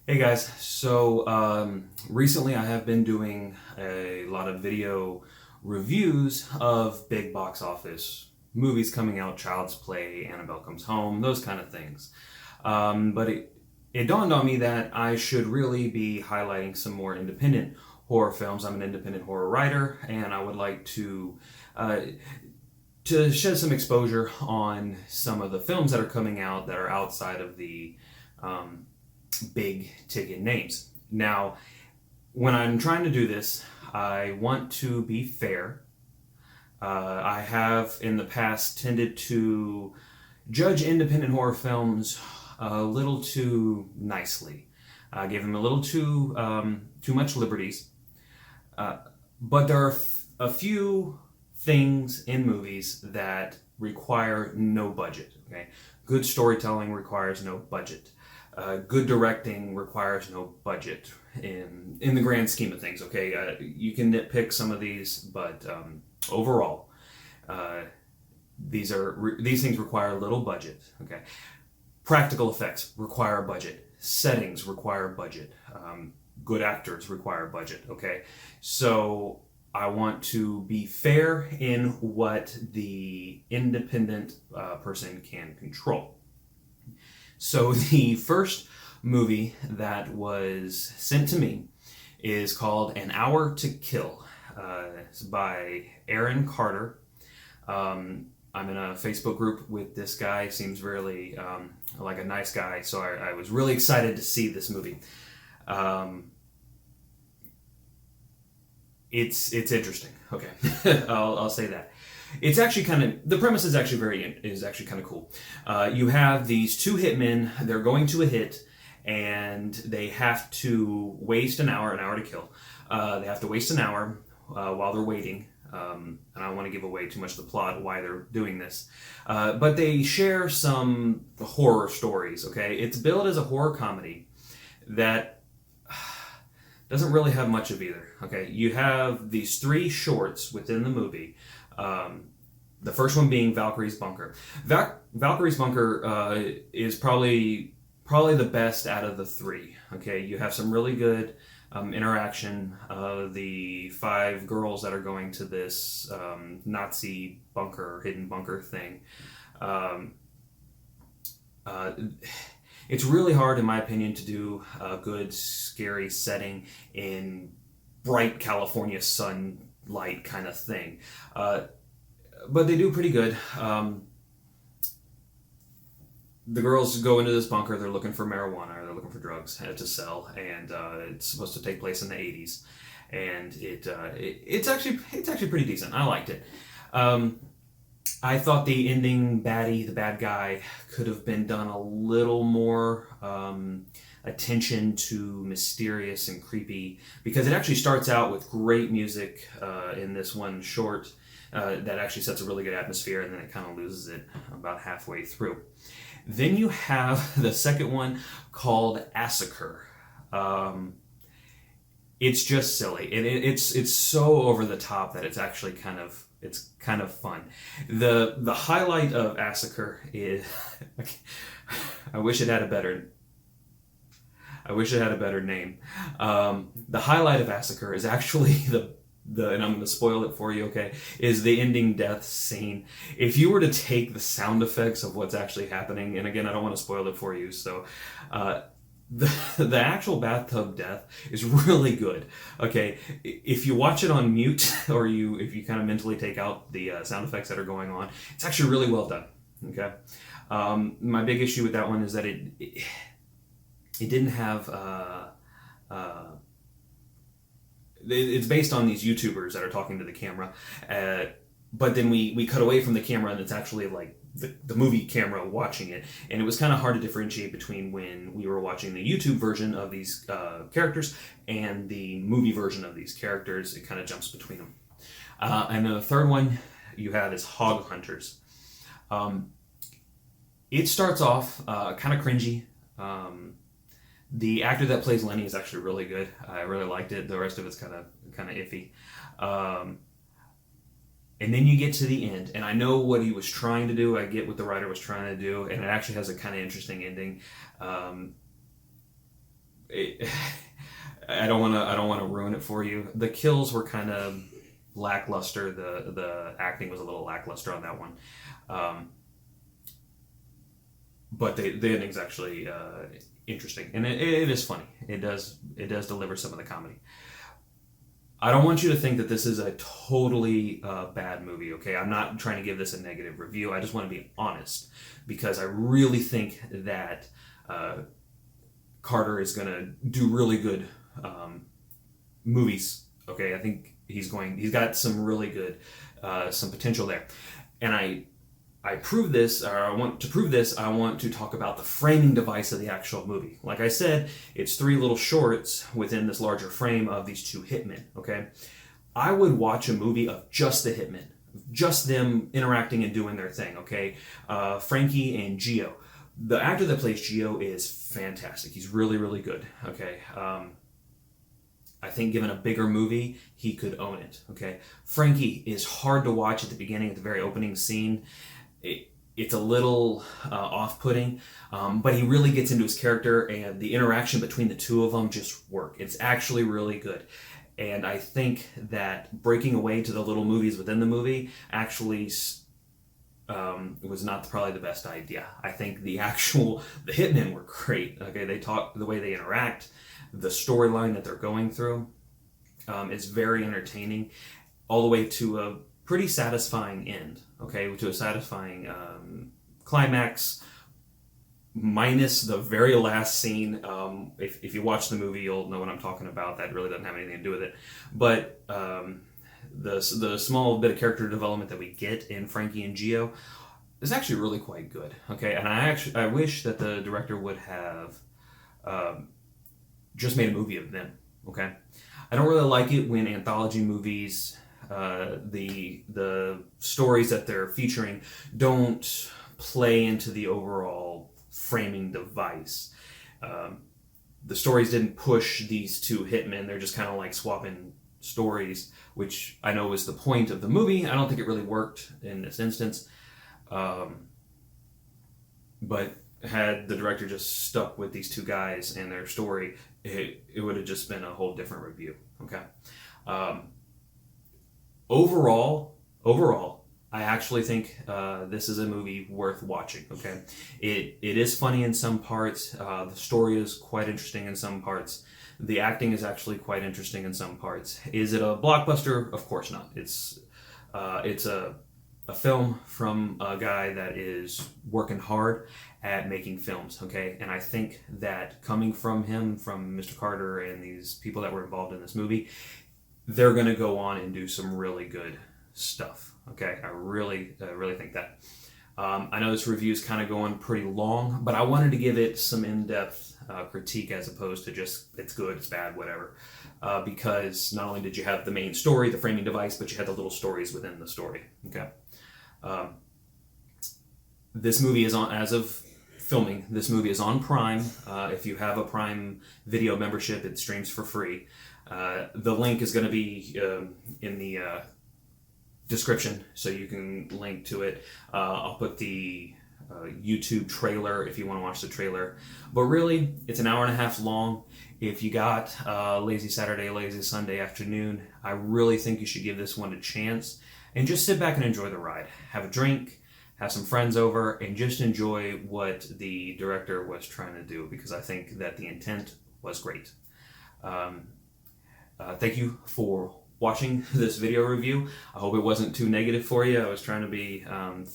Hey guys, so recently I have been doing a lot of video reviews of big box office movies coming out, Child's Play, Annabelle Comes Home, those kind of things. But it dawned on me that I should really be highlighting some more independent horror films. I'm an independent horror writer, and I would like uh, to shed some exposure on some of the films that are coming out that are outside of the um, big ticket names. Now, when I'm trying to do this, I want to be fair. I have in the past tended to judge independent horror films a little too nicely. I gave them a little too much liberties. Uh, but there are a few things in movies that require no budget. Okay, good storytelling requires no budget. Good directing requires no budget in the grand scheme of things. Okay, you can nitpick some of these, but overall, uh, these things require little budget. Okay, practical effects require a budget. Settings require a budget. Good actors require a budget. Okay, so I want to be fair in what the independent person can control. So the first movie that was sent to me is called An Hour to Kill. It's by Aaron Carter. I'm in a Facebook group with this guy. Seems really like a nice guy, so I was really excited to see this movie. Um, it's interesting. Okay, I'll say that. It's actually kind of the premise is actually kind of cool. You have these two hitmen. They're going to a hit, and they have to waste an hour to kill. They have to waste an hour while they're waiting. And I don't want to give away too much of the plot why they're doing this, but they share some horror stories. Okay, it's billed as a horror comedy that doesn't really have much of either. Okay, you have these three shorts within the movie. The first one being Valkyrie's Bunker. Valkyrie's Bunker is probably the best out of the three. Okay, you have some really good interaction. The five girls that are going to this Nazi bunker, hidden bunker thing. Um, uh, it's really hard, in my opinion, to do a good, scary setting in bright California sunlight kind of thing. But they do pretty good. The girls go into this bunker. They're looking for marijuana or they're looking for drugs to sell, and it's supposed to take place in the '80s. And it's actually pretty decent. I liked it. Um, I thought the ending baddie, the bad guy, could have been done a little more attention to mysterious and creepy because it actually starts out with great music in this one short that actually sets a really good atmosphere, and then it kind of loses it about halfway through. Then you have the second one called Massacre. It's just silly. It's so over the top that it's kind of fun. The highlight of Massacre is I wish it had a better I wish it had a better name. The highlight of Massacre is actually the and I'm going to spoil it for you, okay, is the ending death scene. If you were to take the sound effects of what's actually happening, and again, I don't want to spoil it for you, so the actual bathtub death is really good. Okay, if you watch it on mute or if you kind of mentally take out the sound effects that are going on, it's actually really well done. Okay, my big issue with that one is that it didn't have. It's based on these YouTubers that are talking to the camera, but then we cut away from the camera and it's actually like the movie camera watching it, and it was kind of hard to differentiate between when we were watching the YouTube version of these characters and the movie version of these characters. It kind of jumps between them. And then the third one you have is Hog Hunters. It starts off kind of cringy. The actor that plays Lenny is actually really good. I really liked it. The rest of it's kind of iffy. And then you get to the end, and I know what he was trying to do. I get what the writer was trying to do, and it actually has a kind of interesting ending. I don't want to ruin it for you. The kills were kind of lackluster. The acting was a little lackluster on that one. But the ending's actually interesting, and it is funny. It does deliver some of the comedy. I don't want you to think that this is a totally bad movie, okay? I'm not trying to give this a negative review. I just want to be honest, because I really think that Carter is going to do really good movies, okay? I think he's got some really good, some potential there. And I prove this, or I want to prove this, I want to talk about the framing device of the actual movie. Like I said, it's 3 little shorts within this larger frame of these 2 hitmen, okay? I would watch a movie of just the hitmen, just them interacting and doing their thing, okay? Frankie and Gio. The actor that plays Gio is fantastic. He's really, really good, okay? I think given a bigger movie, he could own it, okay? Frankie is hard to watch at the beginning, at the very opening scene. It's a little off-putting, but he really gets into his character, and the interaction between the 2 of them just work. It's actually really good. And I think that breaking away to the little movies within the movie actually was not probably the best idea. I think the hitmen were great. Okay, they talk, the way they interact, the storyline that they're going through, is very entertaining, all the way to a pretty satisfying end, okay, to a satisfying climax, minus the very last scene. If you watch the movie, you'll know what I'm talking about. That really doesn't have anything to do with it. But the small bit of character development that we get in Frankie and Gio is actually really quite good, okay? And I wish that the director would have just made a movie of them, okay? I don't really like it when anthology movies, the stories that they're featuring don't play into the overall framing device. The stories didn't push these 2 hitmen. They're just kind of like swapping stories, which I know is the point of the movie. I don't think it really worked in this instance. But had the director just stuck with these 2 guys and their story, it would have just been a whole different review, okay? Overall, I actually think this is a movie worth watching, okay? It is funny in some parts. The story is quite interesting in some parts. The acting is actually quite interesting in some parts. Is it a blockbuster? Of course not. It's a film from a guy that is working hard at making films, okay? And I think that coming from him, from Mr. Carter and these people that were involved in this movie, they're going to go on and do some really good stuff, okay? I really think that. I know this review is kind of going pretty long, but I wanted to give it some in-depth critique as opposed to just it's good, it's bad, whatever. Because not only did you have the main story, the framing device, but you had the little stories within the story, okay? This movie is on, as of filming, this movie is on Prime. If you have a Prime Video membership, it streams for free. The link is going to be in the description, so you can link to it. I'll put the YouTube trailer if you want to watch the trailer. But really, it's an hour and a half long. If you got lazy Saturday, lazy Sunday afternoon, I really think you should give this one a chance and just sit back and enjoy the ride. Have a drink, have some friends over, and just enjoy what the director was trying to do, because I think that the intent was great. Thank you for watching this video review. I hope it wasn't too negative for you. I was trying to be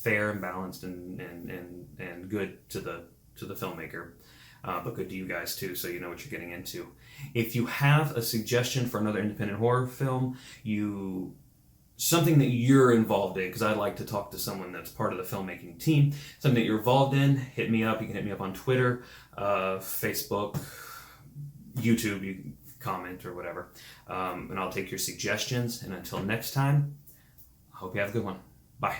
fair and balanced and good to the filmmaker, but good to you guys too, so you know what you're getting into. If you have a suggestion for another independent horror film, something that you're involved in, because I'd like to talk to someone that's part of the filmmaking team, something that you're involved in, hit me up. You can hit me up on Twitter, Facebook, YouTube, you can comment or whatever, and I'll take your suggestions. And until next time, I hope you have a good one. Bye.